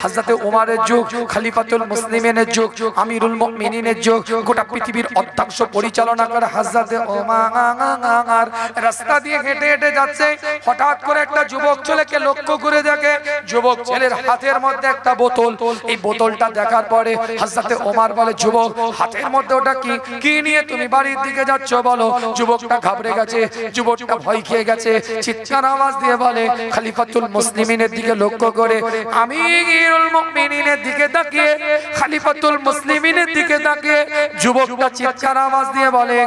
হযরতে ওমরের যুগ, খলিফাতুল মুসলিমিনের যুগ, আমিরুল মুমিনিনের যুগ, গোটা পৃথিবীর অধ্যক্ষ পরিচালনা করে হযরতে ওমর। রাস্তা দিয়ে হেঁটে হেঁটে যাচ্ছে, হঠাৎ করে একটা যুবক ছেলেকে লক্ষ্য করে দেখে। যুবক ছেলের হাতের মধ্যে একটা বোতল। এই বোতলটা দেখার পরে হযরতে ওমর বলে, যুবক হাতের মধ্যে ওটা কি? কি নিয়ে তুমি বাড়ির দিকে যাচ্ছ বলো? যুবকটা ঘাবড়ে গেছে, যুবকটা ভয় খেয়ে গেছে, চিৎকার আওয়াজ দিয়ে বলে, খলিফাতুল মুসলিমিনের দিকে লক্ষ্য করে, আমিরুল মুমিনিনের দিকে তাকিয়ে, খলিফাতুল মুসলিমিনের দিকে তাকিয়ে যুবকটা চিৎকার আওয়াজ দিয়ে বলে,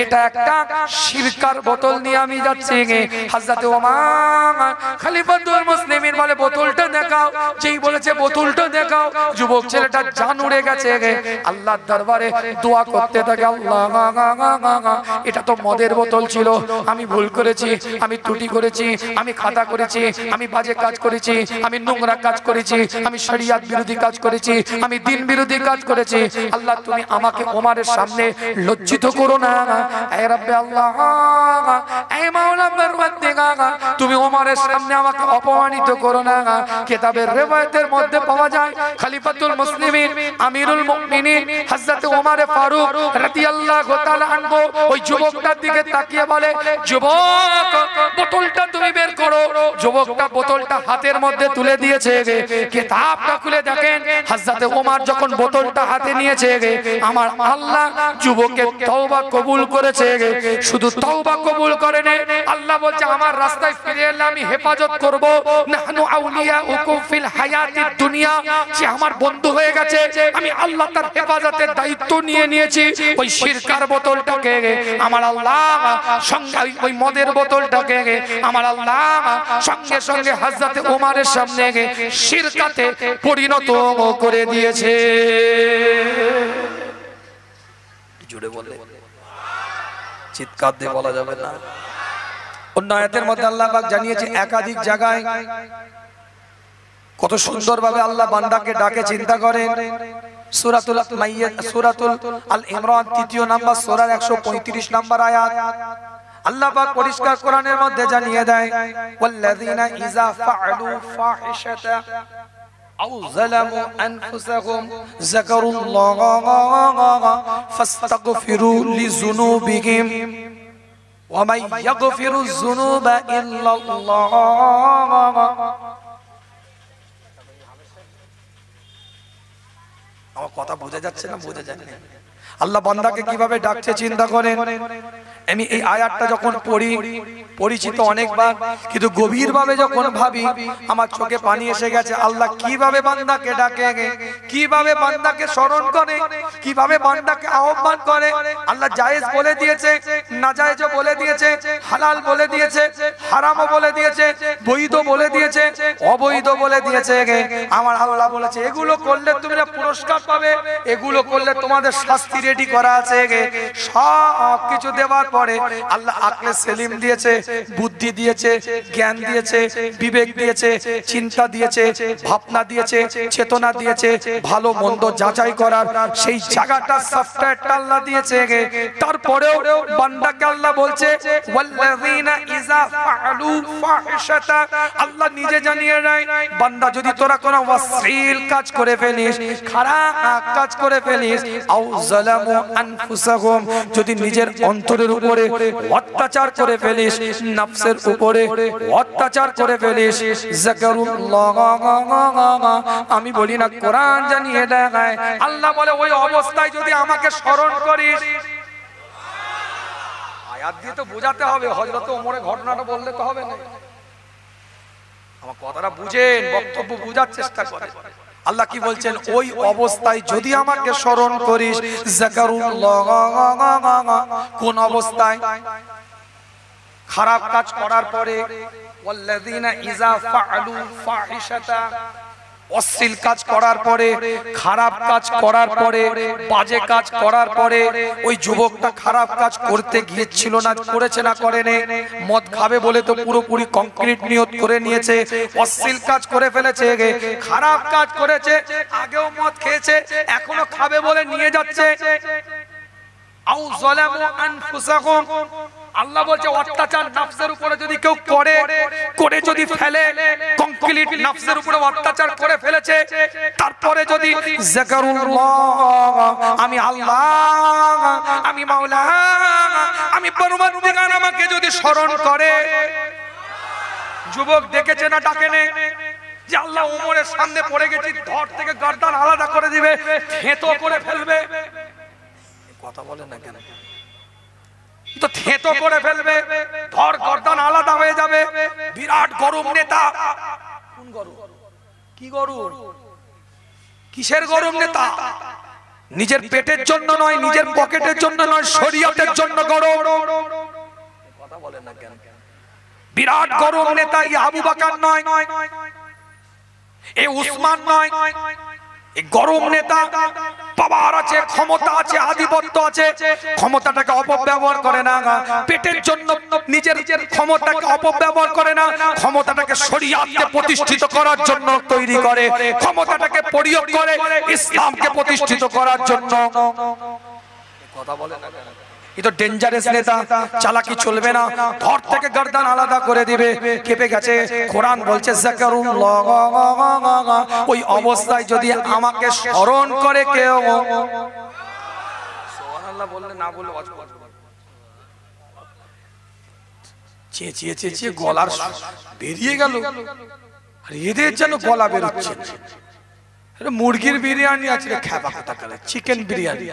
এটা একটা সিরকার বোতল নিয়ে আমি যাচ্ছি। হযরতে ওমর খলিফাতুল মুসলিমিন বলে, বোতলটা দেখাও। যেই বলেছে বোতলটা দেখাও, যুবক ছেলেটা জান উড়ে গেছে। আল্লাহর দরবারে দোয়া করতে থাকে, আল্লাহ এটা তো মদের বোতল ছিল, আমি ভুল করেছি, আমি ত্রুটি করেছি, আমি খাতা করেছি, আমি বাজে কাজ করেছি, আমি নোংরা কাজ করেছি, আমি শরিয়ত বিরোধী কাজ করেছি, আমি দ্বীন বিরোধী কাজ করেছি। আল্লাহ তুমি আমাকে ওমরের সামনে লজ্জিত করো না। এ রব্বে আল্লাহ, এ মাওলা পরওয়ারদিগার, তুমি ওমরের সামনে আমাকে অপমানিত করো না। কিতাবের রিওয়ায়াতের মধ্যে পাওয়া যায়, খলিফাতুল মুসলিমিন আমিরুল মুমিনিন হযরত ওমর ফারুক রাদিয়াল্লাহু তাআলা আনহু ওই যুবকটার দিকে তাকিয়ে বলে, যুবক বোতলটা তুমি বের করো। যুবকটা বোতলটা হাতের মধ্যে তুলে দিয়েছে। কিতাবটা খুলে দেখেন, হযরত ওমর যখন বোতলটা হাতে নিয়েছে, আমার আল্লাহ যুবকের তওবা কবুল করেছে। শুধু তওবা কবুল করেনি, আল্লাহ বলছে আমার রাস্তায় ফিরে এলে আমি হেফাজত করব। নাহনু আউলিয়াউকুম ফিল হায়াতিদ দুনিয়া, সে আমার বন্ধু হয়ে গেছে, আমি আল্লাহ তার হেফাজতের দায়িত্ব নিয়ে নিয়েছি। ওই সিরকার বোতলটাকে আমার আল্লাহ সঙ্গে, ওই মদের বোতলটাকে আমার আল্লাহ সঙ্গে সঙ্গে হযরত ওমরের সামনে সিরকাতে পরিণত করে দিয়েছে। জুড়ে বলে, চিৎকার দিয়ে বলা যাবে না। অন্য আয়াতের মধ্যে আল্লাহ পাক জানিয়েছে একাধিক জায়গায় কত সুন্দরভাবে আল্লাহ বান্দাকে ডাকে। চিন্তা করেন, সূরাতুল মাইয়াত, সূরাতুল আল ইমরান 3 নাম্বার সূরার 135 নাম্বার আয়াত আল্লাহ পাক পরিষ্কার কোরআনের মধ্যে জানিয়ে দেয়, ওয়াল্লাযিনা ইযা ফাআলু ফাহিশাতা আও যালামু আনফুসাহুম যাকারুল্লাহ ফাস্তাগফিরু লিযুনুবিহিম ওয়া মান ইয়াগফিরুয যুনুবা ইল্লাল্লাহ। আমার কথা বোঝা যাচ্ছে না? বোঝা যায় না? আল্লাহ বান্দাকে কিভাবে ডাকছে চিন্তা করেন। আমি এই আয়াতটা যখন পড়ি, পরিচিত অনেকবার, কিন্তু গভীরভাবে যখন ভাবি আমার চোখে পানি এসে গেছে। আল্লাহ কিভাবে বান্দাকে ডাকে, কিভাবে বান্দাকে স্মরণ করে, কিভাবে বান্দাকে আহ্বান করে। আল্লাহ জায়েজ বলে দিয়েছে, নাজায়েজও বলে দিয়েছে, হালাল বলে দিয়েছে, হারামও বলে দিয়েছে, বৈধ বলে দিয়েছে, অবৈধ বলে দিয়েছে। আমার আল্লাহ বলেছে এগুলো করলে তোমরা পুরস্কার পাবে, এগুলো করলে তোমাদের শাস্তি রেডি করা আছে। সব কিছু দেওয়ার পরে আল্লাহ আকলে সেলিম দিয়েছে, বুদ্ধি দিয়েছে, জ্ঞান দিয়েছে, বিবেক দিয়েছে, চিন্তা দিয়েছে, ভাবনা দিয়েছে, চেতনা দিয়েছে, ভালো মন্দ যাচাই করার সেই জায়গাটা সফটওয়্যারটা আল্লাহ দিয়েছে। তারপরেও বান্দাকে আল্লাহ বলছে ওয়াল্লাযিনা ইযা ফাআলু ফাহিশাতা, আল্লাহ নিজে জানিয়ে দেয় বান্দা যদি তোরা কোনো অশ্লীল কাজ করে ফেলিস, খারাপ কাজ করে ফেলিস, আও যালামু আনফুসাহুম, যদি নিজের অন্তরের উপরে অত্যাচার করে ফেলিস, নফসের উপরে অত্যাচার করে ফেলিস, যাকারুল্লাহ, আমি বলি না কোরআন জানিয়ে দেয়, আল্লাহ বলে ওই অবস্থায় যদি আমাকে স্মরণ করিস। আয়াত দিয়ে তো বোঝাতে হবে, হযরত ওমরের ঘটনাটা বললে তো হবে না। আমার কথাটা বুঝেন, বক্তব্য বোঝার চেষ্টা করেন। আল্লাহ কি বলছেন, ওই অবস্থায় যদি আমাকে স্মরণ করিস, যাকারুল্লাহ, কোন অবস্থায়? খারাপ কাজ করার পরে, ওয়াল্লাযিনা ইযা ফাআলু ফাহিশাতা, অশ্লীল কাজ করার পরে, খারাপ কাজ করার পরে, বাজে কাজ করার পরে, ওই যুবকটা খারাপ কাজ করতে গিয়েছিল না, করেছে না করেনি? মদ খাবে বলে তো পুরোপুরি কংক্রিট নিয়ত করে নিয়েছে, অশ্লীল কাজ করে ফেলেছে, খারাপ কাজ করেছে, আগেও মদ খেয়েছে, এখনো খাবে বলে নিয়ে যাচ্ছে। আও যালামু আনফুসাহুম, আল্লাহ বলছে অত্যাচার নফসের উপরে যদি কেউ করে যদি ফেলে, কমপ্লিট নফসের উপরে অত্যাচার করে ফেলেছে, তারপরে যদি যিকরুল্লাহ, আমি আল্লাহ, আমি মাওলা, আমি পরমাত্মা আমাকে যদি স্মরণ করে। যুবক ডেকেছে না ডাকেনে যে আল্লাহ ওমরের সামনে পড়ে গেছি, ধর থেকে গর্দান আলাদা করে দিবে, থেঁতো করে ফেলবে, কথা বলে না কেন? তো থেঁতো করে ফেলবে, ধর গর্দান আলাদা হয়ে যাবে। বিরাট গরম নেতা, কোন গরম? কি গরম? কিসের গরম নেতা? নিজের পেটের জন্য নয়, নিজের পকেটের জন্য নয়, শরীয়তের জন্য গরম, কথা বলে না কেন? বিরাট গরম নেতা এই আবু বকর নয়, এই উসমান নয়, এই গরম নেতা পাওয়ার আছে, ক্ষমতা আছে, আধিপত্য আছে, ক্ষমতাটাকে অপব্যবহার করে না, পেটের জন্য নিজের ক্ষমতাকে অপব্যবহার করে না, ক্ষমতাটাকে শরীয়তকে প্রতিষ্ঠিত করার জন্য তৈরি করে, ক্ষমতাটাকে প্রয়োগ করে ইসলামকে প্রতিষ্ঠিত করার জন্য, কথা বলে না কেন? এটা ডেঞ্জারাস নেতা, চালাকি চলবে না, ধর থেকে গর্দান আলাদা করে দিবে। কেঁপে গেছে। কোরআন বলছে যিকরুল্লাহ, ওই অবস্থায় যদি আমাকে স্মরণ করে কেউ, সুবহানাল্লাহ বললে না বলে চেঁচিয়ে চেঁচিয়ে গলার বেরিয়ে গেল। আর এদের যেন গলা বেরোচ্ছে। মুরগির বিরিয়ানি আছে, খেপা কথা করে চিকেন বিরিয়ানি।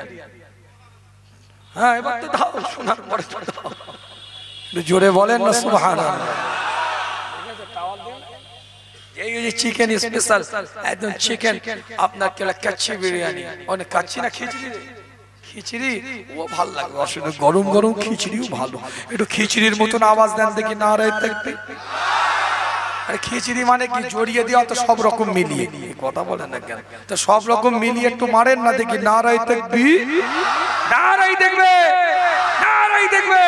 হ্যাঁ, এবার তো দাও, শোনার পরে তো দাও, জোরে বলেন না সুবহানাল্লাহ। এই যে চিকেন স্পেশাল, একদম চিকেন আপনার কেলা কাচ্চি বিরিয়ানি, অনেক কাচ্চি না খিচড়ি, খিচড়ি ও ভালো লাগে, আসলে গরম গরম খিচড়িও ভালো। একটু খিচড়ির মতন আওয়াজ দেন দেখি, নারায়ে তাকবীর। আরে খিচড়ি মানে কি? জড়িয়ে দেওয়া তো সব রকম মিলিয়ে, কথা বলেন না কেন? তো সব রকম মিলিয়ে একটু মারেন না দেখি, নারায়ে তাকবীর, নারায়ে দেখবে, নারায়ে দেখবে।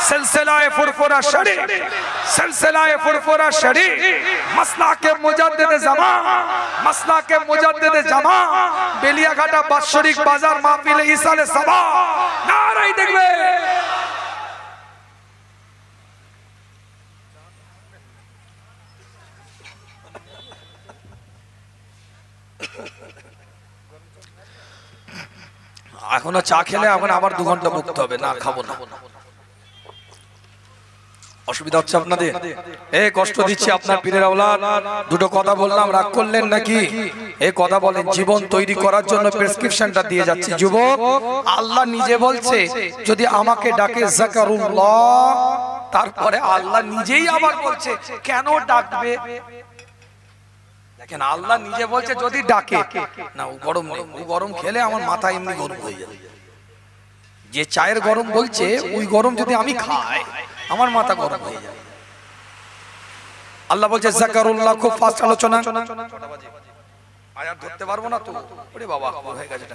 সিলসিলায়ে ফুরফুরা শরীফ, সিলসিলায়ে ফুরফুরা শরীফ, মাসলাকে মুজাদ্দিদে জামান, মাসলাকে মুজাদ্দিদে জামান, বেলিয়াঘাটা বাৎসরিক বাজার মাহফিলে ইসালে সাবা, নারায়ে দেখবে। এখনো চা খেলে এখন আবার 2 ঘন্টা বকতে হবে, না খাবো না। অসুবিধা হচ্ছে আপনাদের? কষ্ট দিচ্ছি আপনার পীরের আওলাদ। দুটো কথা বললাম, রাগ করলেন নাকি? কথা বলেন। জীবন তৈরি করার জন্য প্রেসক্রিপশনটা দিয়ে যাচ্ছি। যুবক, আল্লাহ নিজে বলছে যদি আমাকে ডাকে যিকরুল্লাহ, তারপরে আল্লাহ নিজেই আবার বলছে কেন ডাকবে। দেখেন, আল্লাহ নিজে বলছে যদি ডাকে না, ও গরম নেই, ও গরম খেলে আমার মাথা এমনি গরম হয়ে যাবে। যে চায়ের গরম বলছে, ওই গরম যদি আমি খাই আমার মাথা গরম হয়ে যাবে। আল্লাহ বলছে যিকরুল্লাহ, খুব ফাস্ট আলোচনা, আয়াত ধরতে পারবো না তো, ওরে বাবা হয়ে গেছে।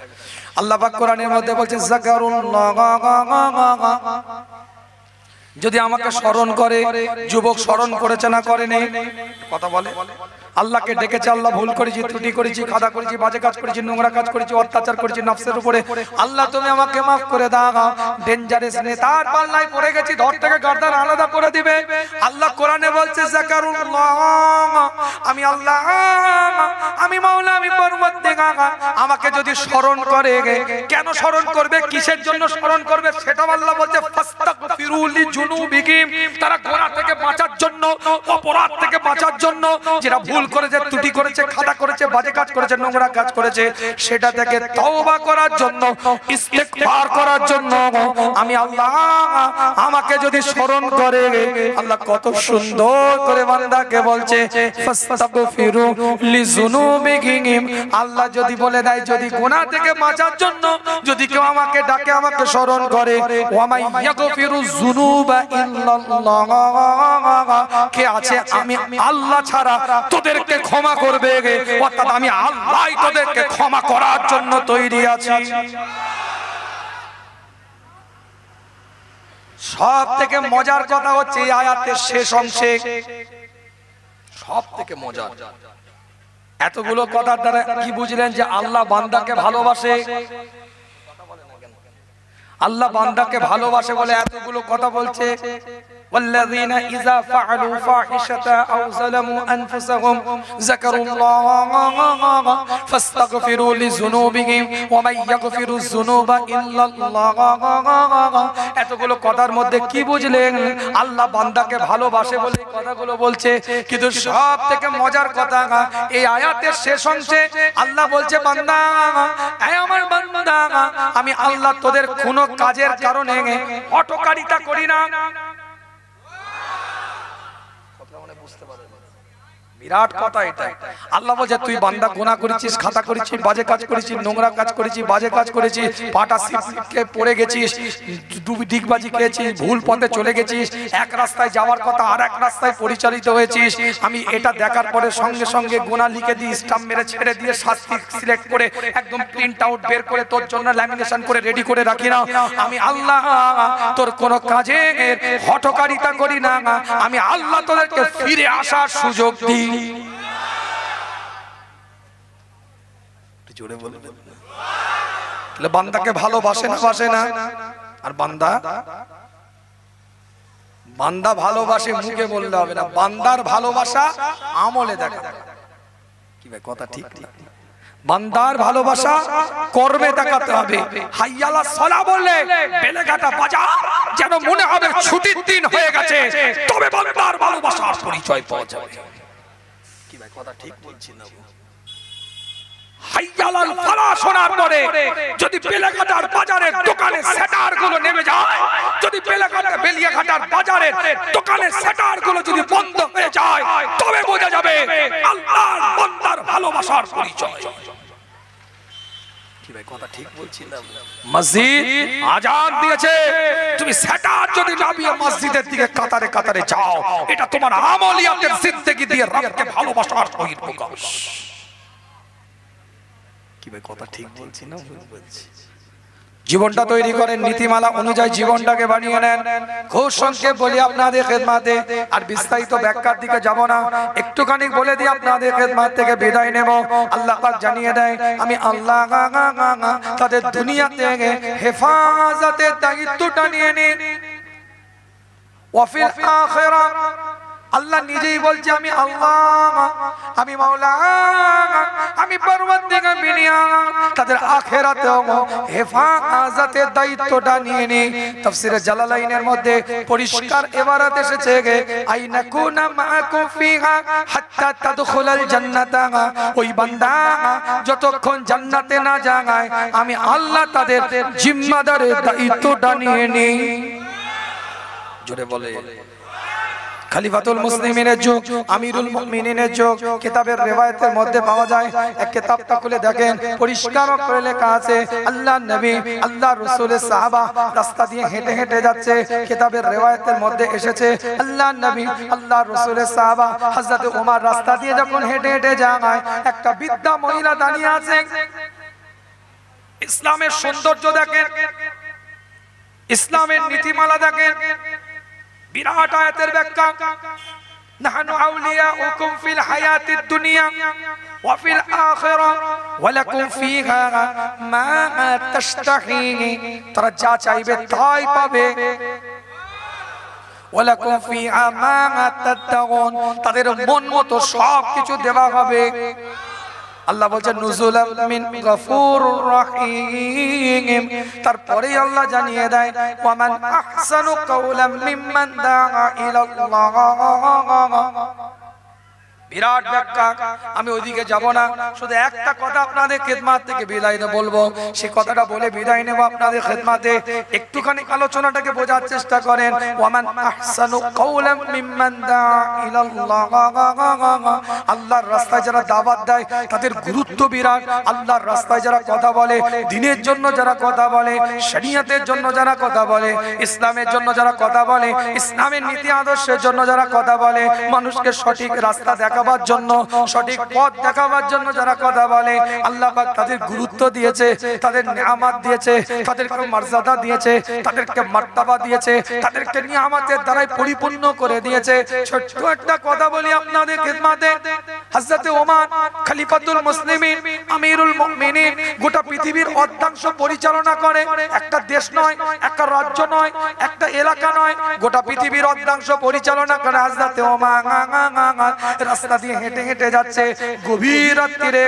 আল্লাহ পাক কোরআনের মধ্যে বলছে যিকরুল্লাহ, যদি আমাকে স্মরণ করে। যুবক স্মরণ করেছে না করে নেই? কথা বলে। আল্লাহকে ডেকেছে, আল্লাহ ভুল করেছি, ত্রুটি করেছি, খাদা করেছি, বাজে কাজ করেছি, নোংরা কাজ করেছি, অত্যাচার করেছি নফসের উপরে, আল্লাহ তুমি আমাকে মাফ করে দাও। ডেঞ্জারাস নেতার পাল্লায় পড়ে গেছি, ধর থেকে গর্দান আলাদা করে দিবে। আল্লাহ কোরআনে বলছে যিকরুল্লাহ, আমি আল্লাহ, আমি মাওলা, আমি পরমাত্মা, আমাকে যদি স্মরণ করে। কেন স্মরণ করবে, কিসের জন্য স্মরণ করবে, সেটা আল্লাহ বলছে ফাস্তাগফিরু লিযুনুবিহিম, তারা গুনাহ থেকে বাঁচার জন্য, অপরাধ থেকে বাঁচার জন্য, যারা ভুল করেছে, ত্রুটি করেছে, খাতা করেছে, বাজে কাজ করেছে, নোংরা কাজ করেছে, সেটা থেকে তওবা করার জন্য, ইস্তেগফার করার জন্য আমি আল্লাহ, আমাকে যদি স্মরণ করে। আল্লাহ কত সুন্দর করে বান্দাকে বলছে ফাস্তাগফিরু লিযুনুবিহিম। আল্লাহ যদি বলে দেয়, যদি গুনাহ থেকে বাঁচার জন্য যদি কেউ আমাকে ডাকে, আমাকে স্মরণ করে, ওয়া মা ইয়াগফিরু যুনুবা ইল্লাল্লাহ, কে আছে আমি আল্লাহ ছাড়া তোদেরকে ক্ষমা করবে। অর্থাৎ আমি আল্লাহই তোদেরকে ক্ষমা করার জন্য তৈরি আছি। সব থেকে মজার কথা হচ্ছে এই আয়াতের শেষ অংশে, সব থেকে মজার। এতগুলো কথার দ্বারা কি বুঝলেন? যে আল্লাহ বান্দাকে ভালোবাসে। আল্লাহ বান্দাকে ভালোবাসে বলে এতগুলো কথা বলছে। والذين إذا فعلوا فاحشة أو ظلموا أنفسهم ذكروا الله فاستغفروا لذنوبهم ومن يغفر الذنوب إلا الله। এতগুলো কথার মধ্যে কি বুঝলেন? আল্লাহ বান্দাকে ভালোবাসে বলে কথাগুলো বলছে। কিন্তু সব থেকে মজার কথা এই আয়াতের শেষ অংশে আল্লাহ বলছে, বান্দা, এই আমার বান্দা, আমি আল্লাহ তোদের কোনো কাজের কারণে হঠকারিতা করি না। বিরাট কথা এটা। আল্লাহ বলছে তুই বান্দা গুনাহ করেছিস, খাতা করেছিস, বাজে কাজ করেছিস, নোংরা কাজ করেছিস, বাজে কাজ করেছিস, পাটা সিপকে পড়ে গেছিস, ডিগবাজি খেয়েছিস, ভুল পথে চলে গেছিস, এক রাস্তায় যাওয়ার কথা আর এক রাস্তায় পরিচালিত হয়েছিস। আমি এটা দেখার পরে সঙ্গে সঙ্গে গুনাহ লিখে দিয়ে স্টাম্প মেরে ছেড়ে দিয়ে শাস্তি সিলেক্ট করে একদম প্রিন্ট আউট বের করে তোর জন্য ল্যামিনেশন করে রেডি করে রাখি না। আমি আল্লাহ তোর কোনো কাজে হঠকারিতা করি না। আমি আল্লাহ তোদেরকে ফিরে আসার সুযোগ দিই। জোরে বলে বান্দাকে ভালোবাসে না, বাসে না? আর বান্দা ভালোবাসে মুখে বললে হবে না, বান্দার ভালোবাসা আমলে দেখা। কি ভাই কথা ঠিক? বান্দার ভালোবাসা কর্মে দেখাতে হবে। হাইয়ালা সালাহ বললে বেলেঘাটা বাজার যেন মনে হবে ছুটির দিন হয়ে গেছে, তবে বান্দার ভালোবাসার পরিচয় পাওয়া যাবে। কি ভাই কথা ঠিক বলছি না? হাইয়ালাল ফালাহ শোনার পরে যদি বেলেঘাটার বাজারের দোকানে সেটার গুলো নেমে যায়, যদি বেলেঘাটা বেলিয়াঘাটার বাজারের দোকানে সেটার গুলো যদি বন্ধ হয়ে যায়, তবে বোঝা যাবে আল্লাহর বান্দার ভালোবাসার পরিচয়। কি ভাই কথা ঠিক বলছি না? মসজিদ আজান দিয়েছে, তুমি সেটার যদি নামিয়ে মসজিদের দিকে কাতারে কাতারে যাও, এটা তোমার আমলিয়াতের জিন্দেগি দিয়ে রবকে ভালোবাসার বহিঃপ্রকাশ। কি ভাই কথা ঠিক বলছি না? বলছি জীবনটা তৈরি করেন, নীতিমালা অনুযায়ী জীবনটাকে বানিয়ে নেন। খুব সংক্ষেপ বলি আপনাদের খেদমাতে, আর বিস্তারিত ব্যাখ্যার দিকে যাব না, একটুখানি বলে দিই আপনাদের খেদমাত থেকে বিদায় নেব। আল্লাহ পাক জানিয়ে দেয়, আমি আল্লাহ তাদের দুনিয়া থেকে হেফাজতের দায়িত্বটা নিয়ে নিই। ওয়াফিল আখিরাহ আল্লাহ নিজেই বলছে, আমি আল্লাহ, আমি মাওলা, আমি পরওয়ারদিগার বিনিয়া তাদের আখিরাতেও হেফাজতের দায়িত্বটা নিয়ে নি। তাফসীরে জালালাইনের মধ্যে পরিষ্কার ইবারত এসেছে, আইনা কুনা মাআকুম ফিহা হাত্তা তাদখুলাল জান্নাতা। ওই বান্দা যতক্ষণ জান্নাতে না যায়, আমি আল্লাহ তাদের জিম্মাদারের দায়িত্বটা নিয়ে নি। জোরে বলে খলিফাতুল মুসলিমিনের যুগ, আমিরুল মুমিনিনের যুগ, কিতাবের রিওয়ায়াতের মধ্যে পাওয়া যায়। এক কিতাবটা খুলে দেখেন, পরিষ্কার করে লেখা আছে, আল্লাহর নবী, আল্লাহর রাসূলের সাহাবা রাস্তা দিয়ে হেঁটে হেঁটে যাচ্ছে। কিতাবের রিওয়ায়াতের মধ্যে এসেছে, আল্লাহর নবী, আল্লাহর রাসূলের সাহাবা হযরত ওমর রাস্তা দিয়ে যখন হেঁটে হেঁটে যায়, একটা বৃদ্ধা মহিলা দাঁড়িয়ে আছে। ইসলামের সৌন্দর্য দেখেন, ইসলামের নীতিমালা দেখেন, বিরাট আয়াতের ব্যাখ্যা, নাহনু আউলিয়াউকুম ফিল হায়াতিদ দুনিয়া ওয়া ফিল আখিরাহ ওয়া লাকুম ফিহা মা তাশতাহি। তারা যা চাইবে তাই পাবে। ওয়া লাকুম ফিহা মা তাতাগুন, তাদের মন মতো সব কিছু দেওয়া হবে। আল্লাহ বলছেন নুজুলাম মিন গফুরুর রহিম। তারপরে আল্লাহ জানিয়ে দেয়, ওয়ামান আহসানু কাওলাম মিম্মান দাআ ইলাল্লাহ। বিরাট ব্যাখ্যা, আমি ওইদিকে যাব না, শুধু একটা কথা আপনাদের খেদমাত থেকে বিদায় নিয়ে বলবো। সেই কথাটা বলে বিদায় নেব আপনাদের খেদমাতে। একটুখানি আলোচনাটাকে বোঝার চেষ্টা করেন। ওয়ামান আহসানু কাওলাম মিম্মান দাআ ইলাল্লাহ। আল্লাহর রাস্তায় যারা দাওয়াত দেয় তাদের গুরুত্ব বিরাট। আল্লাহর রাস্তায় যারা কথা বলে, দ্বীনের জন্য যারা কথা বলে, শরীয়তের জন্য যারা কথা বলে, ইসলামের জন্য যারা কথা বলে, ইসলামের নীতি আদর্শের জন্য যারা কথা বলে, মানুষকে সঠিক রাস্তা দেখা দেখাবার জন্য, সঠিক পথ দেখাবার জন্য যারা কথা বলে, আল্লাহ পাক তাদের গুরুত্ব দিয়েছে, তাদের নিয়ামত দিয়েছে, তাদেরকে মর্যাদা দিয়েছে, তাদেরকে মার্তাবা দিয়েছে, তাদেরকে নিয়ামতের দ্বারাই পরিপূর্ণ করে দিয়েছে। ছোট্ট একটা কথা বলি আপনাদের খিদমতে, হযরত ওমর খলিফাতুল মুসলিমিন, আমিরুল মুমিনিন, গোটা পৃথিবীর অর্ধাংশ পরিচালনা করে। একটা দেশ নয়, একটা রাজ্য নয়, একটা এলাকা নয়, গোটা পৃথিবীর অর্ধাংশ পরিচালনা করে হযরত ওমর। রাস্তা দিয়ে হেঁটে হেঁটে যাচ্ছে, গভীর রাত্রিরে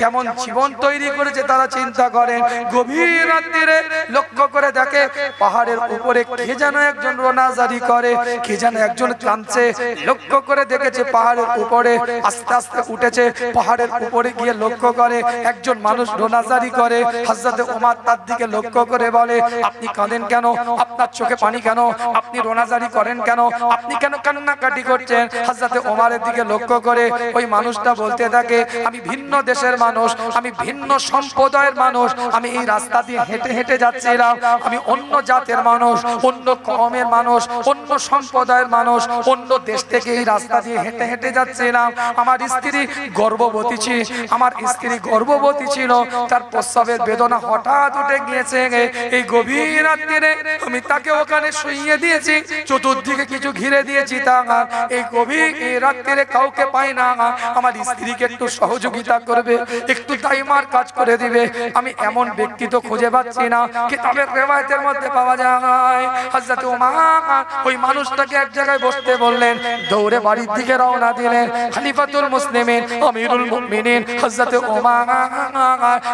কেমন জীবন তৈরি করেছে তারা চিন্তা করেন। গভীর রাত্রিরে লক্ষ্য করে দেখে পাহাড়ের উপরে কে যেন একজন রোনাজারি করে, কে যেন একজন কাঁদছে। লক্ষ্য করে দেখেছে পাহাড়ের উপরে আস্তে আস্তে উঠেছে, পাহাড়ের উপরে গিয়ে লক্ষ্য করে একজন মানুষ রোনাজারি করে। হযরত ওমর তার দিকে লক্ষ্য করে বলে, আপনি কাঁদেন কেন? আপনার চোখে পানি কেন? আপনি রোনাজারি করেন কেন? আপনি কেন কান্নাকাটি করছেন? হযরত ওমরের দিকে লক্ষ্য করে ওই মানুষটা বলতে থাকে, আমি ভিন্ন দেশের মানুষ, আমি ভিন্ন সম্প্রদায়ের মানুষ, আমি এই রাস্তা দিয়ে হেঁটে হেঁটে যাচ্ছিলাম, আমি অন্য জাতের মানুষ, অন্য কওমের মানুষ, অন্য সম্প্রদায়ের মানুষ, অন্য দেশ থেকে এই রাস্তা দিয়ে হেঁটে হেঁটে যাচ্ছিলাম। আমার স্ত্রী গর্ভবতী ছিল, আমার স্ত্রী গর্ভবতী ছিল, তার প্রসবের বেদনা হঠাৎ উঠে গিয়েছে। এই গভীর রাত্রিরে আমি তাকে ওখানে শুইয়ে দিয়েছি, চতুর্দিকে কিছু ঘিরে দিয়েছি। তার এই গভীর রাত্রিরে কাউকে পাই না, আমার স্ত্রীকে একটু সহযোগিতা করবে, একটু দাইমার কাজ করে দিবে। আমি এমন ব্যক্তি তো খুঁজে পাচ্ছি না। কিতাবের রিওয়ায়াতের মধ্যে পাওয়া যায় হযরত ওমর ওই মানুষটাকে এক জায়গায় বসতে বললেন, দৌড়ে বাড়ির দিকে রওনা দিলেন। খলিফাতুল মুসলিমিন, আমিরুল মুমিনিন হযরত ওমর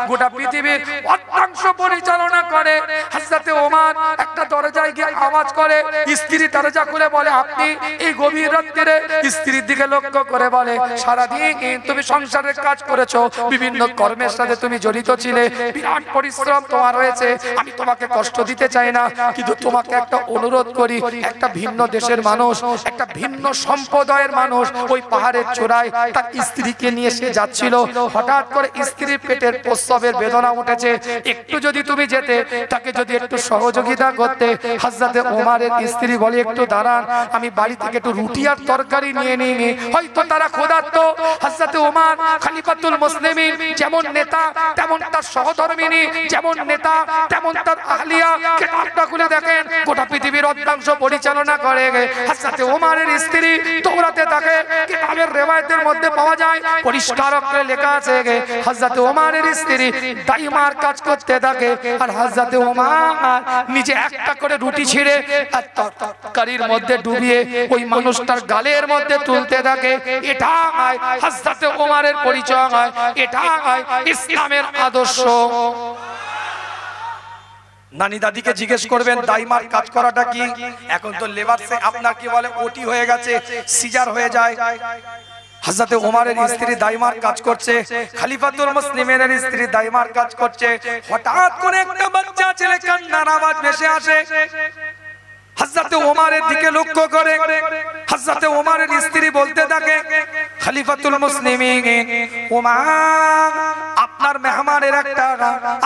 গোটা পৃথিবীর অর্ধাংশ পরিচালনা করে। হযরত ওমর একটা দরজায় গিয়ে আওয়াজ করে, স্ত্রী দরজা খুলে বলে, আপনি? এই গভীর রাত্রিরে স্ত্রীর দিকে লক্ষ্য করে বলে, সারাদিন তুমি সংসারের কাজ করেছো, বিভিন্ন কর্মের সাথে তুমি জড়িত ছিলে, বিরাট পরিশ্রম তোমার হয়েছে, আমি তোমাকে কষ্ট দিতে চাই না, কিন্তু তোমাকে একটা অনুরোধ করি, একটা ভিন্ন দেশের মানুষ, একটা ভিন্ন সম্প্রদায়ের মানুষ ওই পাহাড়ের চূড়ায় তার স্ত্রীকে নিয়ে সে যাচ্ছিল, হঠাৎ করে স্ত্রীর পেটের প্রসবের বেদনা উঠেছে, একটু যদি তুমি যেতে, তাকে যদি একটু সহযোগিতা করতে। হযরত ওমরের স্ত্রী বলে, একটু দাঁড়ান, আমি বাড়ি থেকে একটু রুটি আর তরকারি নিয়ে নিই, হয়তো তারা ক্ষুধার্ত। হযরত ওমর খলিফাতুল মুসলিমিন, যেমন নেতা তেমন তার সহধর্মিনী, যেমন নেতা তেমন তার আহলিয়া। কিতাবটা খুলে দেখেন, গোটা পৃথিবীর অর্ধাংশ পরিচালনা করে হযরত ওমরের স্ত্রী দৌড়াতে থাকে। কিতাবের রিওয়ায়াতের মধ্যে পাওয়া যায়, পরিষ্কার করে লেখা আছে, হযরত ওমরের স্ত্রী দাইমার কাজ করতে থাকে, আর হযরত ওমর নিজে একটা করে রুটি ছিঁড়ে আর তরকারির মধ্যে ডুবিয়ে ওই মানুষটার গালের মধ্যে তুলতে থাকে। এটা হযরত ওমরের পরিচয়, এটা ইসলামের আদর্শ। নানি দাদিকে জিজ্ঞেস করবেন দাইমার কাজ করাটা কি। এখন তো লেবারসে আপনার কি বলে ওটি হয়ে গেছে, সিজার হয়ে যায়। হযরত ওমরের স্ত্রী দাইমার কাজ করছে, খলিফাতুল মুসলিমিনের স্ত্রী দাইমার কাজ করছে। হঠাৎ করে একটা বাচ্চা ছেলে কান্নার আওয়াজ ভেসে আসে। হযরত ওমরের দিকে লক্ষ্য করে হযরত ওমরের স্ত্রী বলতে থাকে, খলিফাতুল মুসলিমিন, ওমর আপনার মেহমানের একটা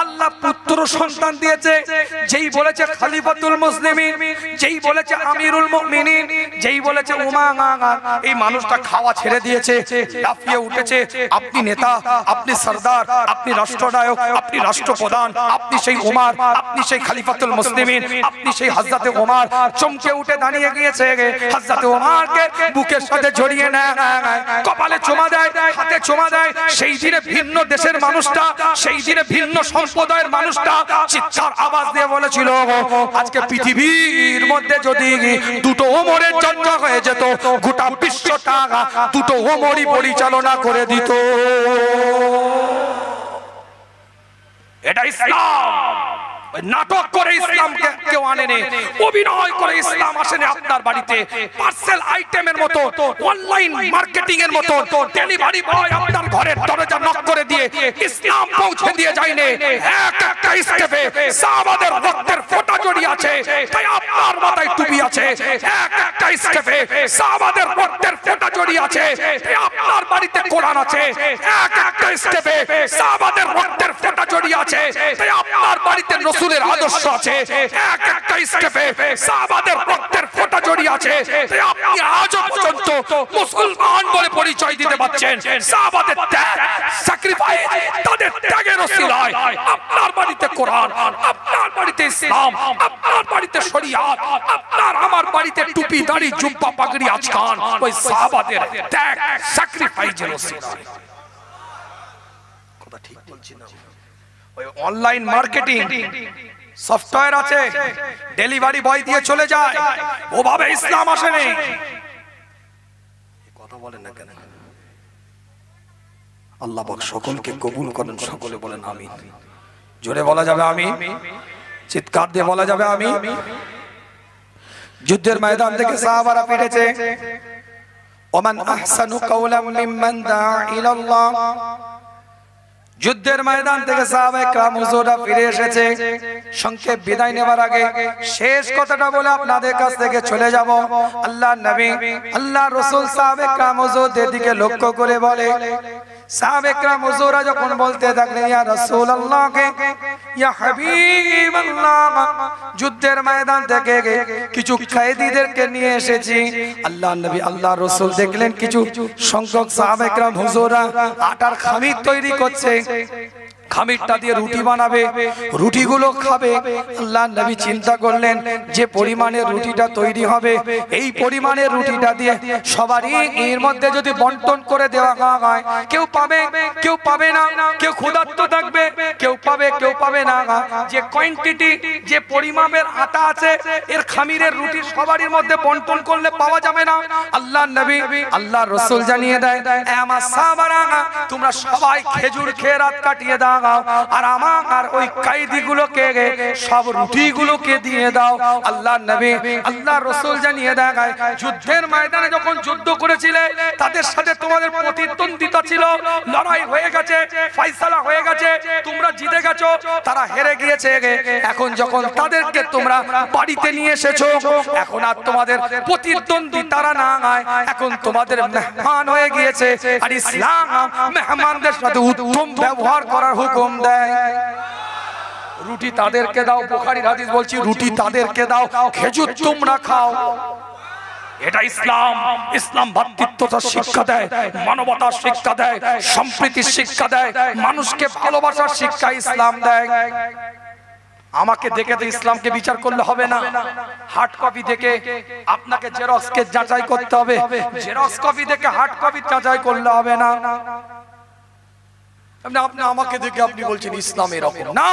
আল্লাহ পুত্র সন্তান দিয়েছে। যেই বলেছে খলিফাতুল মুসলিমিন, যেই বলেছে আমিরুল মুমিনিন, যেই বলেছে ওমর, এই মানুষটা খাওয়া ছেড়ে দিয়েছে, লাফিয়ে উঠেছে। আপনি নেতা, আপনি সরদার, আপনি রাষ্ট্রনায়ক, আপনি রাষ্ট্রপ্রধান, আপনি সেই ওমর, আপনি সেই খলিফাতুল মুসলিমিন, আপনি সেই হযরত ওমর। চমকে উঠে দাঁড়িয়ে গিয়েছে, হযরত ওমরকে বুকের সাথে জড়িয়ে নেয়, কপালে চুমা দেয়, হাতে চুমা দেয়। সেই দিনে ভিন্ন দেশের মানুষটা, সেই দিনে ভিন্ন সম্প্রদায়ের মানুষটা চিৎকার আওয়াজ দিয়ে বলেছিল, আজকে পৃথিবীর মধ্যে যদি দুটো ওমরের জন্ম হয়ে যেত, গোটা বিশ্বটা দুটো ওমরই পরিচালনা করে দিত। এটা ইসলাম। নাটক করে ইসলামকে কেউ আনেনি, অভিনয় করে ইসলাম আসেনি আপনার বাড়িতে। পার্সেল আইটেমের মতো, অনলাইন মার্কেটিং এর মতো ডেলিভারি বয় আপনার ঘরের দরজা নক করে দিয়ে ইসলাম পৌঁছে দিয়ে যায়নি। এক একটা স্টেপে সাহাবাদের রক্তের ফোঁটা জড়িয়ে আছে, তাই আপনার মাথায় টুপি আছে। এক একটা স্টেপে সাহাবাদের রক্তের ফোঁটা জড়িয়ে আছে, তাই আপনার বাড়িতে কোরআন আছে। এক একটা স্টেপে সাহাবাদের রক্তের ফোঁটা জড়িয়ে আছে, তাই আপনার আপনার বাড়িতে রাসূলের আদর্শ আছে, এক একটা স্টেপে সাহাবাদের রক্তের ফোঁটা জড়িয়ে আছে, তাই আপনি আজও পর্যন্ত মুসলমান বলে পরিচয় দিতে পারছেন। সাহাবাদের ত্যাগ, স্যাক্রিফাইস, তাদের ত্যাগের ওসিলায় আপনার বাড়িতে কোরআন, আপনার বাড়িতে ইসলাম, আপনার বাড়িতে শরিয়াত, আপনার আমার বাড়িতে টুপি দাড়ি জুব্বা পাগড়ি আজকান ওই সাহাবাদের ত্যাগ স্যাক্রিফাইসের ওসিলায়। কথা ঠিক বলছি না? ওই অনলাইন মার্কেটিং সফটওয়্যার আছে, ডেলিভারি বয় দিয়ে চলে যায়, ওভাবে ইসলাম আসেনি। কথা বলেন না কেন? আল্লাহ পাক সকলকে কবুল করেন, সকলে বলেন আমিন। জোরে বলা যাবে আমিন? চিৎকার দিয়ে বলা যাবে আমিন? যুদ্ধের ময়দান থেকে সাহাবারা ফিরেছে। ওমান আহসানু কাওলাম মিম্মান দাআ ইলাল্লাহ। যুদ্ধের ময়দান থেকে সাহাবায়ে কেরাম হুজুররা ফিরে এসেছে। সংক্ষেপ বিদায় নেবার আগে শেষ কথাটা বলে আপনাদের কাছ থেকে চলে যাব। আল্লাহর নবী, আল্লাহর রাসূল সাহাবায়ে কেরাম হুজুরদের দিকে লক্ষ্য করে বলে, সাহাবায়ে কেরাম হুজুররা যখন বলতে থাকলেন ইয়া রাসূলুল্লাহ, ইয়া হাবিবাল্লাহ, যুদ্ধের ময়দান থেকে কিছু কয়েদিদেরকে নিয়ে এসেছি। আল্লাহর নবী, আল্লাহর রাসূল দেখলেন কিছু সংখ্যক সাহাবায়ে কেরাম হুজুররা আটার খামির তৈরি করছে, খামিরটা দিয়ে রুটি বানাবে, রুটিগুলো খাবে। আল্লাহর নবী চিন্তা করলেন যে পরিমাণের রুটিটা তৈরি হবে, এই পরিমাণের রুটিটা দিয়ে সবারই এর মধ্যে যদি বন্টন করে দেওয়া হয়, কেউ পাবে কেউ পাবে না, কেউ ক্ষুধার্ত থাকবে, কেউ পাবে কেউ পাবে না। যে কোয়ান্টিটি, যে পরিমাণের আটা আছে, এর খামিরের রুটি সবারই মধ্যে বন্টন করলে পাওয়া যাবে না। আল্লাহর নবী, আল্লাহর রাসূল জানিয়ে দেয়, আমার সাহাবারা তোমরা সবাই খেজুর খেয়ে রাত কাটিয়ে দাও, আর আমার ওই কয়েদিগুলোকে সব রুটিগুলোকে দিয়ে দাও। আল্লাহর নবী, আল্লাহর রাসূল জানিয়ে দেয়, যুদ্ধের ময়দানে যখন যুদ্ধ করেছিলে তাদের সাথে তোমাদের প্রতিদ্বন্দ্বিতা ছিল, লড়াই হয়ে গেছে, ফয়সালা হয়ে গেছে, তোমরা জিতে গেছো, তারা হেরে গিয়েছে। এখন যখন তাদেরকে তোমরা বাড়িতে নিয়ে এসেছো, এখন আর তোমাদের প্রতিদ্বন্দ্বী তারা না, এখন তোমাদের মেহমান হয়ে গিয়েছে। আর ইসলাম মেহমানদের সাথে উত্তম ব্যবহার করার হুকুম দেয়। রুটি তাদেরকে দাও, বুখারীর হাদিস বলছি, রুটি তাদেরকে দাও, খেজুর তোমরা খাও। এটা ইসলাম। ইসলাম ভ্রাতৃত্বতার শিক্ষা দেয়, মানবতার শিক্ষা দেয়, সম্প্রীতির শিক্ষা দেয়, মানুষকে ভালোবাসার শিক্ষা ইসলাম দেয়। আমাকে দেখে তো ইসলামকে বিচার করলে হবে না। হার্ড কপি দেখে আপনাকে জেরক্সকে যাচাই করতে হবে, জেরক্স কপি দেখে হার্ড কপি যাচাই করলে হবে না। আপনি আমাকে দেখে আপনি বলছেন ইসলাম এরকম না,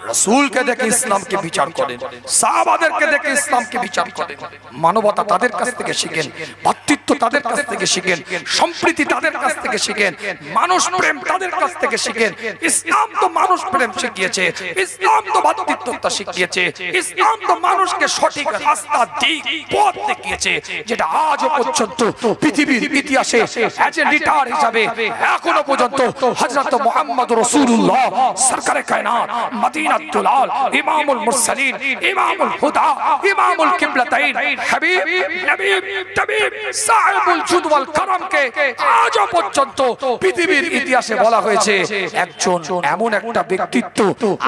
রাসূলকে দেখে ইসলামকে বিচার করেন, সাহাবাদেরকে দেখে ইসলামকে বিচার করেন। মানবতা তাদের কাছ থেকে শিখেন, ভ্রাতৃত্ব তাদের কাছ থেকে শিখেন, সম্প্রীতি তাদের কাছ থেকে শিখেন, মানুষ প্রেম তাদের কাছ থেকে শিখেন। ইসলাম তো মানুষ প্রেম শিখিয়েছে, ইসলাম তো ভ্রাতৃত্বতা শিখিয়েছে, ইসলাম তো মানুষকে সঠিক রাস্তা, দিক, পথ দেখিয়েছে, যেটা আজও পর্যন্ত পৃথিবীর ইতিহাসে এজ এ লিডার হিসাবে এখনো পর্যন্ত হযরত মুহাম্মদ রাসূলুল্লাহ সরকারে কায়নাত, মদিনাতুল আল, ইমামুল মুরসালিন, ইমামুল হুদা, ইমামুল কিবলাতাইন, হাবিব, নবী, তাবিব, সাহেবুল জুদ ওয়াল কারামকে আজও পর্যন্ত পৃথিবীর ইতিহাসে বলা হয়েছে একজন এমন একটা ব্যক্তিত্ব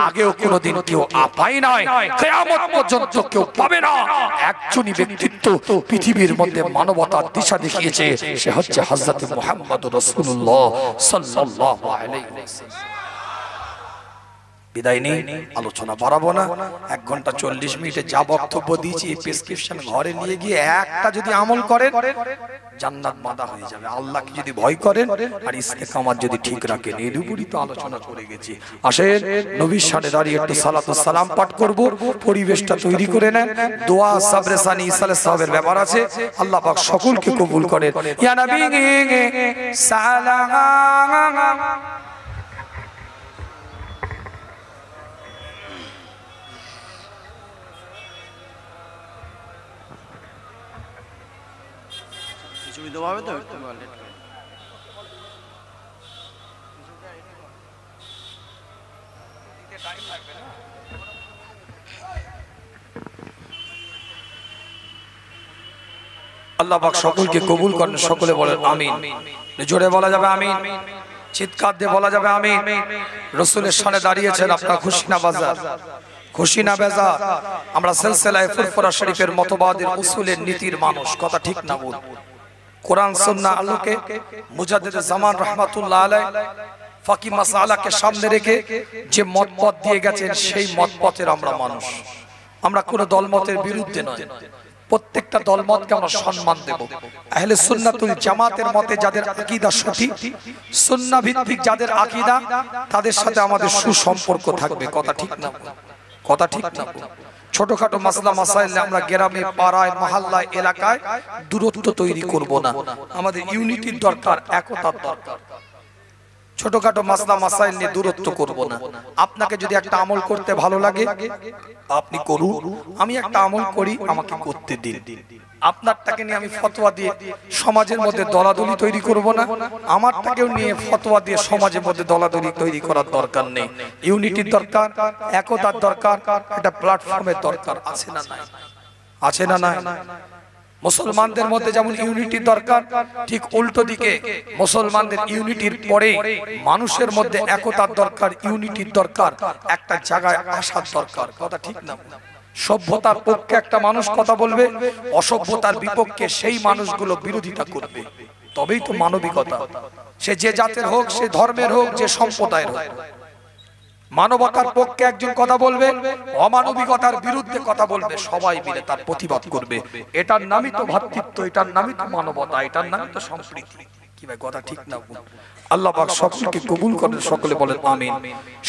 আগেও কোনোদিন কেউ পায় নাই, কিয়ামত পর্যন্ত কেউ পাবে না। একজনই ব্যক্তিত্ব পৃথিবীর মধ্যে মানবতার দিশা দেখিয়েছে, সে হচ্ছে হযরত মুহাম্মদ রাসূলুল্লাহ সাল্লাল্লাহু আলাইহি ওয়াসাল্লাম। বিদায় নেই, আলোচনা বাড়াবো না। 1 ঘন্টা 40 মিনিটে যা বক্তব্য দিয়েছি, প্রেসক্রিপশন ঘরে নিয়ে গিয়ে একটা যদি আমল করেন, জান্নাত বাঁধা হয়ে যাবে। আল্লাহকে যদি ভয় করেন আর ইস্তেকামত যদি ঠিক রাখেন, এর উপরই তো আলোচনা করে গেছি। আসেন নবীর সাথে দাঁড়িয়ে একটু সালাতুস সালাম পাঠ করব, পরিবেশটা তৈরি করে নেন। দোয়া, সাবরে সানি, ইসালে সাহাবের ব্যাপার আছে। আল্লাহ পাক সকলকে কবুল করেন। ইয়া নবী সালাম। দবাবে তো আল্লাহ পাক সকলকে কবুল করেন, সকলে বলেন আমিন। জোরে বলা যাবে আমিন। চিৎকার দিয়ে বলা যাবে আমি রসুলের সামনে দাঁড়িয়েছেন, আপনার খুশি না বাজার, খুশি না বেজা? আমরা সিলসিলায়ে ফুরফুরা শরীফের মতবাদের উসুলের নীতির মানুষ, কথা ঠিক না বল? কোরআন সুন্নাহ আলোকে মুজাদ্দিদ জামান রাহমাতুল্লাহ আলাইহি ফাকি মাসালাকে সামনে রেখে যে মতপথ দিয়ে গেছেন সেই মতপথের আমরা মানুষ। আমরা কোনো দলমতের বিরুদ্ধে নয়, প্রত্যেকটা দলমতকে আমরা সম্মান দেব। আহলে সুন্নাতুল জামাতের মতে যাদের আকীদা সঠিক, সুন্নাহ ভিত্তিক যাদের আকীদা, তাদের সাথে আমাদের সুসম্পর্ক থাকবে, কথা ঠিক না? কথা ঠিক না? ছোটখাটো মাসলা মাসাইলে আমরা গ্রামে, পাড়ায়, মহল্লায়, এলাকায় দূরত্ব তৈরি করব না। আমাদের ইউনিটির দরকার, একতার দরকার। ছোটখাটো মাসলা মাসাইল নিয়ে দূরত্ব করব না। আপনাকে যদি একটা আমল করতে ভালো লাগে আপনি করুন, আমি একটা আমল করি আমাকে করতে দিন। আপনারটাকে নিয়ে আমি ফতোয়া দিয়ে সমাজের মধ্যে দলাদলি তৈরি করব না, আমারটাকেও নিয়ে ফতোয়া দিয়ে সমাজের মধ্যে দলাদলি তৈরি করার দরকার নেই। ইউনিটির দরকার, একতার দরকার, একটা প্ল্যাটফর্মের দরকার আছে না নাই? আছে না নাই? মুসলমানদের মধ্যে যেমন ইউনিটির দরকার, ঠিক উল্টো দিকে মুসলমানদের ইউনিটির পরে মানুষের মধ্যে একতার দরকার, ইউনিটির দরকার, একটা জায়গায় আসার দরকার, কথা ঠিক না? সভ্যতার পক্ষে একটা মানুষ কথা বলবে, অসভ্যতার বিপক্ষে সেই মানুষগুলো বিরোধিতা করবে, তবেই তো মানবিকতা। সে যে জাতের হোক, সে ধর্মের হোক, যে সম্প্রদায়ের হোক। মানবতার পক্ষে একজন কথা বলবে, অমানবিকতার বিরুদ্ধে কথা বলবে, সবাই মিলে তার প্রতিবাদ করবে। এটার নামই তো ভ্রাতৃত্ব, এটার নামই তো মানবতা, এটার নামই তো সম্প্রীতি। কি ভাই, কথা ঠিক না? আল্লাহ পাক সকলকে কবুল করেন, সকলে বলেন আমিন।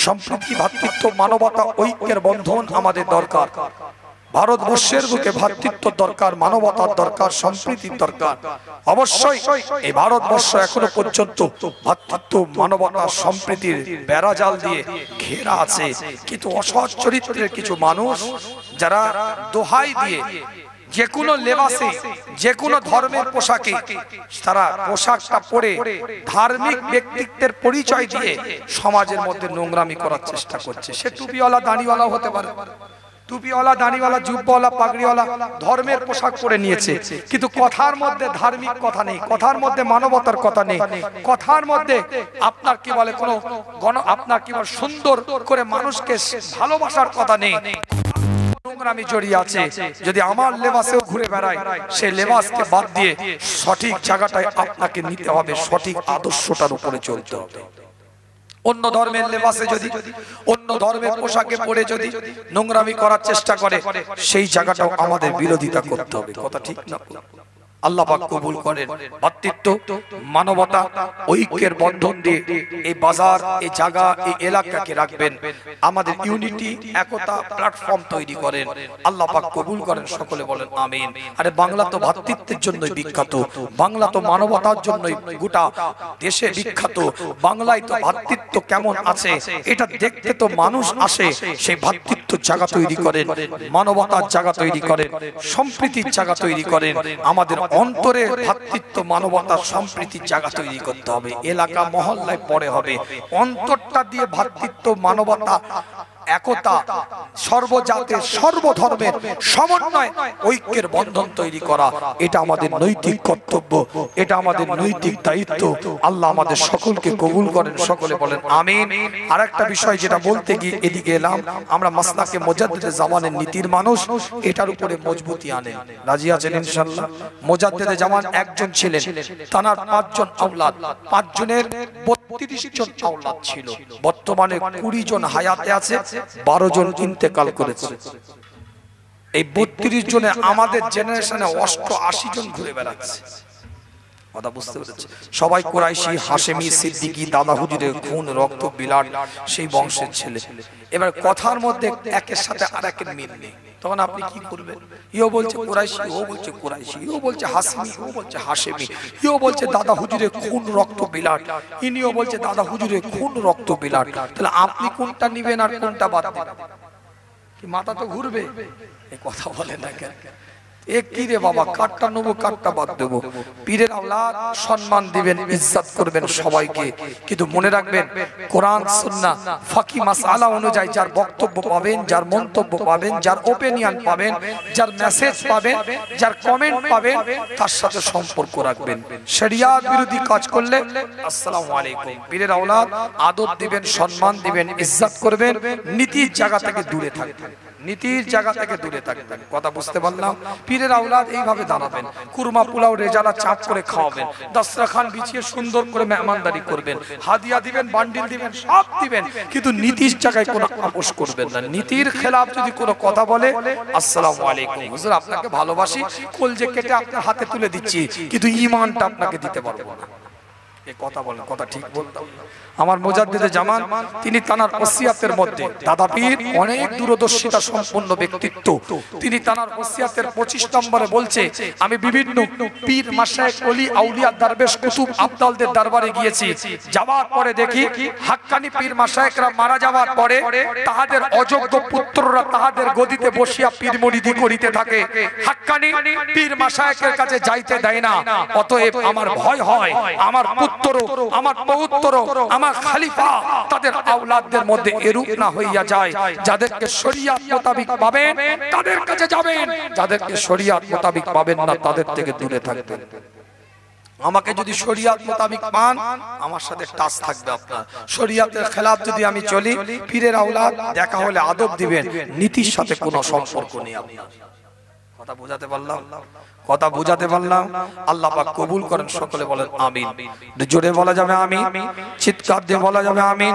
সম্প্রীতি, ভ্রাতৃত্ব, মানবতা, ঐক্যের বন্ধন আমাদের দরকার। ভারতবর্ষের বুকে ভ্রাতৃত্ব দরকার, মানবতার দরকার, সম্প্রীতির দরকার। অবশ্যই এই ভারতবর্ষ এখনো পর্যন্ত ভ্রাতৃত্ব, মানবতা, সম্প্রীতির বেড়াজাল দিয়ে ঘেরা আছে, কিন্তু অসৎ চরিত্রের কিছু মানুষ যারা দোহাই দিয়ে যে কোনো লেবাসে, যে কোনো ধর্মের পোশাকে, তারা পোশাকটা পরে ধার্মিক ব্যক্তিত্বের পরিচয় দিয়ে সমাজের মধ্যে নোংরামি করার চেষ্টা করছে। সে টুপিওয়ালা, দাড়িওয়ালা হতে পারে, টুপিওয়ালা, দাড়িওয়ালা, জুব্বাওয়ালা, পাগড়িওয়ালা, ধর্মের পোশাক পরে নিয়েছে, কিন্তু কথার মধ্যে ধার্মিক কথা নেই, কথার মধ্যে মানবতার কথা নেই, কথার মধ্যে আপনার কি বলে কোনো আপনার কি বলে সুন্দর করে মানুষকে ভালোবাসার কথা নেই, নোংরামি জড়িয়ে আছে। যদি আমার লেবাসেও ঘুরে বেড়ায়, সে লেবাসকে বাদ দিয়ে সঠিক জায়গাটায় আপনাকে নিতে হবে, সঠিক আদর্শটার উপরে চলতে হবে। অন্য ধর্মের লেবাসে যদি, অন্য ধর্মের পোশাকে পরে যদি নোংরামি করার চেষ্টা করে, সেই জায়গাটাও আমাদের বিরোধিতা করতে হবে, কথা ঠিক না? আল্লাহ পাক কবুল করেন। ভ্রাতৃত্ব, মানবতা, ঐক্যের বন্ধন দিয়ে এই বাজার, এই জায়গা, এই এলাকাকে রাখবেন। আমাদের ইউনিটি, একতা, প্ল্যাটফর্ম তৈরি করেন। আল্লাহ পাক কবুল করেন, সকলে বলেন আমিন। আরে বাংলা তো ভ্রাতৃত্বের জন্যই বিখ্যাত, বাংলা তো মানবতার জন্যই গোটা দেশে বিখ্যাত। বাংলায় তো ভ্রাতৃত্ব কেমন আছে এটা দেখতে তো মানুষ আসে। সেই ভ্রাতৃত্ব জায়গা তৈরি করেন, মানবতার জায়গা তৈরি করেন, সম্প্রীতির জায়গা তৈরি করেন। আমাদের অন্তরে ভ্রাতৃত্ব, মানবতা, সম্প্রীতির জায়গা তৈরি করতে হবে। এলাকা মহল্লায় পরে হবে, অন্তরটা দিয়ে ভ্রাতৃত্ব, মানবতা, একতা, সর্বজাতের, সর্বধর্মের সমন্বয়, ঐক্যের বন্ধন তৈরি করা, এটা আমাদের নৈতিক কর্তব্য, এটা আমাদের নৈতিক দায়িত্ব। আল্লাহ আমাদের সকলকে কবুল করেন, সকলে বলেন আমিন। আর একটা বিষয় যেটা বলতে গিয়ে এদিকে এলাম, আমরা মাসলাকে মুজাদ্দিদে জামানের নীতির মানুষ, এটার উপরে মজবুতি আনেন। রাজি আছেন ইনশাআল্লাহ? মুজাদ্দিদে জামান একজন ছিলেন, তার 5 জন আওলাদ, 5 জনের 32 জন আওলাদ ছিল। বর্তমানে 20 জন হায়াতে আছে, 12 জন ইন্তেকাল করেছে। এই 32 জনে আমাদের জেনারেশনে 88 জন ঘুরে বেড়াচ্ছে, কথা বুঝতে পেরেছে? সবাই কুরাইশি, হাশেমি, সিদ্দিকী, দাদা হুজুরের খুন, রক্ত, বিলাট, সেই বংশের ছেলে। এবার কথার মধ্যে একের সাথে আরেকের মিল নেই, তখন আপনি কি করবেন? ইও বলছে কুরাইশি, ও বলছে কুরাইশি, ইও বলছে হাসেমি, ও বলছে হাশেমি, ইও বলছে দাদা হুজুরের খুন, রক্ত, বিলাট, ইনিও বলছে দাদা হুজুরের খুন, রক্ত, বিলাট। তাহলে আপনি কোনটা নিবেন আর কোনটা বাদ দিবেন? কি মাথা তো ঘুরবে? এই কথা বলে না কেন? এ কি রে বাবা, কাটটা নেবো কাটটা বাদ দেবো। পীরের আওলাদ সম্মান দিবেন, ইজ্জত করবেন সবাইকে, কিন্তু মনে রাখবেন কোরআন সুন্নাহ ফাকি মাসআলা অনুযায়ী যার বক্তব্য পাবেন, যার মন্তব্য পাবেন, যার ওপিনিয়ন পাবেন, যার মেসেজ পাবেন, যার কমেন্ট পাবেন, তার সাথে সম্পর্ক রাখবেন। শরিয়াত বিরোধী কাজ করলে আসসালামু আলাইকুম। পীরের আওলাদ আদব দিবেন, সম্মান দিবেন, ইজ্জত করবেন, নীতির জায়গা থেকে দূরে থাকবেন, নীতির জায়গা থেকে দূরে থাকবেন। কথা বুঝতে পারলাম? পীরের আওলাদ এইভাবে দাঁড়াবেন, কুরমা পোলাও রেজালা চাপ করে খাওয়াবেন, দস্তরখান বিছিয়ে সুন্দর করে মেহমানদারি করবেন, হাদিয়া দিবেন, বান্ডিল দিবেন, সব দিবেন, কিন্তু নীতির জায়গায় কোনো আপোষ করবেন না। নীতির খেলাফ যদি কোনো কথা বলে আসসালামু আলাইকুম হুজুর আপনাকে ভালোবাসি, কলজে কেটে আপনার হাতে তুলে দিচ্ছি, কিন্তু ঈমানটা আপনাকে দিতে পারবো না। এই কথা বলেন, কথা ঠিক বলতাম। আমার মুজাদ্দিদে জামান তিনি তানার ওসিয়াতের মধ্যে, দাদা পীর অনেক দূরদর্শিতা সম্পন্ন ব্যক্তিত্ব, তিনি তানার ওসিয়াতের 25 নম্বরে বলছে, আমি বিভিন্ন পীর মাশায়েখ ওলি আউলিয়া দরবেশ কুতুব আবদালদের দরবারে গিয়েছি, যাওয়ার পরে দেখি হাক্কানি পীর মাশায়েখরা মারা যাওয়ার পরে তাহাদের অযোগ্য পুত্ররা তাহাদের গদিতে বসিয়া পীর মুরিদি করিতে থাকে, হাক্কানি পীর মাশায়েখের কাছে যাইতে দেয় না। অতএব আমার ভয় হয় আমার পুত্র, আমার পৌত্র, আমার খলিফা তাদের আওলাদদের মধ্যে এরূপ না হইয়া যায়। যাদেরকে শরীয়ত মোতাবেক পাবেন তাদের কাছে যাবেন, যাদেরকে শরীয়ত মোতাবেক পাবেন না তাদের থেকে দূরে থাকবেন। আমাকে যদি শরীয়ত মোতাবেক পান আমার সাথে টাচ থাকবে আপনার, শরীয়তের খেলাফ যদি আমি চলি, পীরের আওলাদ দেখা হলে আদব দিবেন, নীতির সাথে কোনো সম্পর্ক নেই আপনার। কথা বোঝাতে পারলাম? কথা বুঝাতে পারলাম? আল্লাহ পাক কবুল করেন, সকলে বলেন আমিন। জোরে বলা যাবে আমিন, চিৎকার দিয়ে বলা যাবে আমিন,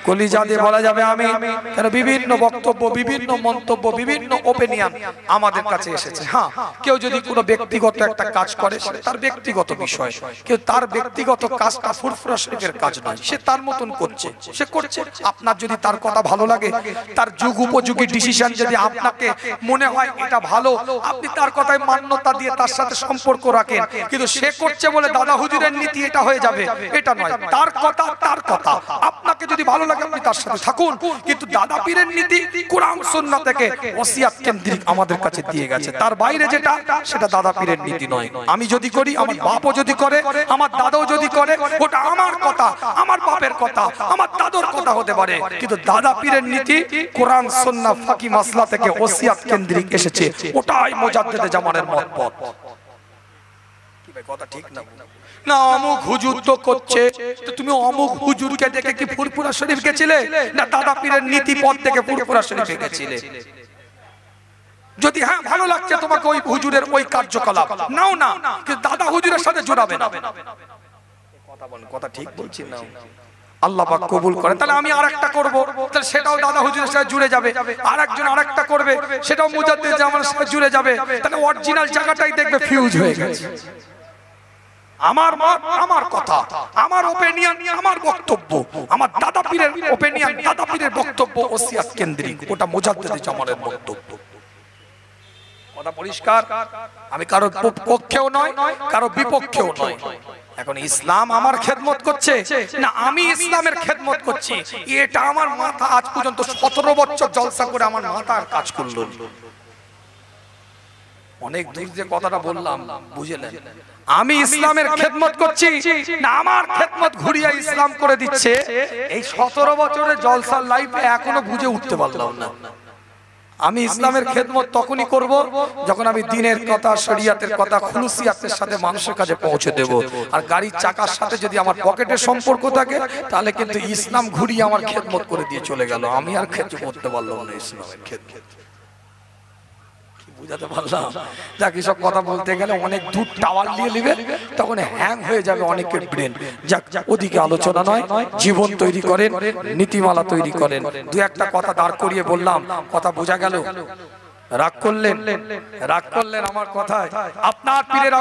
কলিজা দিয়ে বলা যাবে আমিন। কারণ বিভিন্ন বক্তব্য, বিভিন্ন মন্তব্য, বিভিন্ন ওপিনিয়ন আমাদের কাছে এসেছে। হ্যাঁ, কেউ যদি কোনো ব্যক্তিগত একটা কাজ করে সেটা তার ব্যক্তিগত বিষয়, কেউ তার ব্যক্তিগত কাজটা ফুরফুরা শরীফের কাজ নয়, সে তার মতন করছে, সে করছে। আপনার যদি তার কথা ভালো লাগে, তার যুগ উপযোগী ডিসিশন যদি আপনাকে মনে হয় এটা ভালো, আপনি তার কথায় মান্যতা দিয়ে তার সাথে সম্পর্ক রাখেন, কিন্তু সে করছে বলে দাদা হুজুরের নীতি এটা হয়ে যাবে এটা নয়। তার কথা তার কথা, আপনাকে যদি ভালো লাগে আপনি তার সাথে থাকুন, কিন্তু দাদা পীরের নীতি কোরআন সুন্নাহ থেকে ওসিয়াত কেন্দ্রিক আমাদের কাছে দিয়ে গেছে। তার বাইরে যেটা সেটা দাদা পীরের নীতি নয়। আমি যদি করি, আমার বাপও যদি করে, আমার দাদাও যদি করে, ওটা আমার কথা, আমার বাপের কথা, আমার দাদুর কথা হতে পারে, কিন্তু দাদা পীরের নীতি কোরআন সুন্নাহ ফাকি মাসলা থেকে ওসিয়াত কেন্দ্রিক এসেছে, ওটাই মুজাদ্দিদে জামানের মতপথ। কথা ঠিক না? না অমুক হুজুর তো করছে, তো তুমি অমুক হুজুরকে দেখে কি ফুরফুরা শরীফ গেছিলে, না দাদা পীরের নীতি পথ থেকে ফুরফুরা শরীফে গেছিলে? যদি হ্যাঁ ভালো লাগছে তোমাকে ওই হুজুরের ওই কার্যকলাপ, নাও না, কিন্তু দাদা হুজুরের সাথে জোড়াবে না। কথা বলেন, কথা ঠিক বলছি না? আল্লাহ পাক কবুল করেন। তাহলে আমি আরেকটা করব, তাহলে সেটাও দাদা হুজুরের সাথে জুড়ে যাবে। আরেকজন আরেকটা করবে, সেটাও মুজাদ্দিদ জামানের সাথে জুড়ে যাবে। তাহলে অরিজিনাল জায়গাটাই দেখবে ফিউজ হয়ে গেছে। আমার মত, আমার কথা, আমার ওপিনিয়ন, আমার বক্তব্য, আমার দাদা পীরের ওপিনিয়ন, দাদা পীরের বক্তব্য ওসিয়াত কেন্দ্রিক, ওটা মুজাদ্দিদ জামানের বক্তব্য। কথা পরিষ্কার? আমি কারো পক্ষেও নয়, কারো বিপক্ষেও নয়। এখন ইসলাম আমার খেদমত করছে না আমি ইসলামের খেদমত করছি, এটা আমার মাথা আজ পর্যন্ত 17 বছর জলসা করে আমার মাথা আর কাজ করলো। অনেক দূর যে কথাটা বললাম বুঝলেন? আমি ইসলামের খেদমত করছি না আমার খেদমত ঘুরিয়ে ইসলাম করে দিচ্ছে, এই 17 বছরের জলসার লাইফে এখনো বুঝে উঠতে পারলাম না। আমি ইসলামের খেদমত তখনই করব যখন আমি দ্বীনের কথা, শরিয়াতের কথা খুলুসিয়াতের সাথে মানুষের কাছে পৌঁছে দেব। আর গাড়ির চাকার সাথে যদি আমার পকেটের সম্পর্ক থাকে তাহলে কিন্তু ইসলাম ঘুরিয়ে আমার খেদমত করে দিয়ে চলে গেল, আমি আর খেদমত করতে পারলাম না ইসলামের খেদমত। বুঝাতে পারলাম? যাক, সব কথা বলতে গেলে অনেক দূর টাওয়ার দিয়ে নিবে, তখন হ্যাং হয়ে যাবে অনেকের ব্রেন। যাক, ওদিকে আলোচনা নয়, জীবন তৈরি করেন, নীতিমালা তৈরি করেন। দু একটা কথা দাঁড় করিয়ে বললাম, কথা বোঝা গেল? রাগ করলেন? রাগ করলেন আমার কথায়? আপনার পীরের